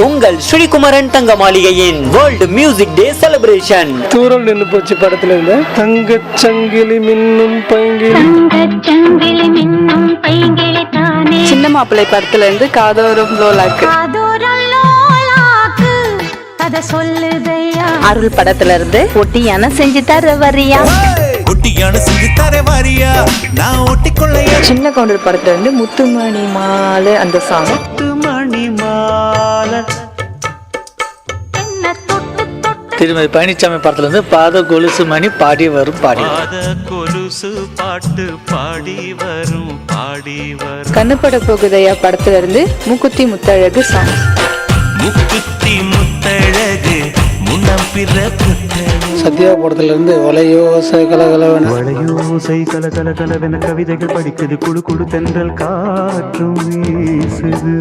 உங்கள் ஸ்ரீகுமரன் தங்க மாளிகையின் வேர்ல்ட் மியூசிக் டே செலிப்ரேஷன். தூரல் நின்று போச்சு படத்துல இருந்து தங்கச் சங்கிலி மின்னும் பைங்கிலி, சின்ன மாப்பிள்ளை படத்துல இருந்து காதோரம் லோலாக்கு, அருள் படத்துல இருந்து ஒட்டியான செஞ்சு தர வரியா, ஒட்டியான செஞ்சு தர வரியா, நான் ஒட்டிக்கொள்ளையா. சின்ன கவுண்டர் படத்துல இருந்து முத்துமணி மாலை அந்த சாங், முத்துமணி மாலை. திருமதி பழனிசாமி படத்துல இருந்து பாத கொலுசு மணி பாடி வரும் பாடி, பாத கொலுசு பாட்டு பாடி வரும் பாடி வரும். கண்ணுப்பட போகுதையா படத்துல இருந்து மூக்குத்தி முத்தழகு சாங், முக்குத்தி முத்தழகு முன்னம் பிறப்பு. சத்யா படத்துல இருந்து வளையோசை கலகலவன, வளையோசை கல கல கலவென கவிதைகள் படிக்குது, குழு குழு தென்றல் காற்றும் வீசுது.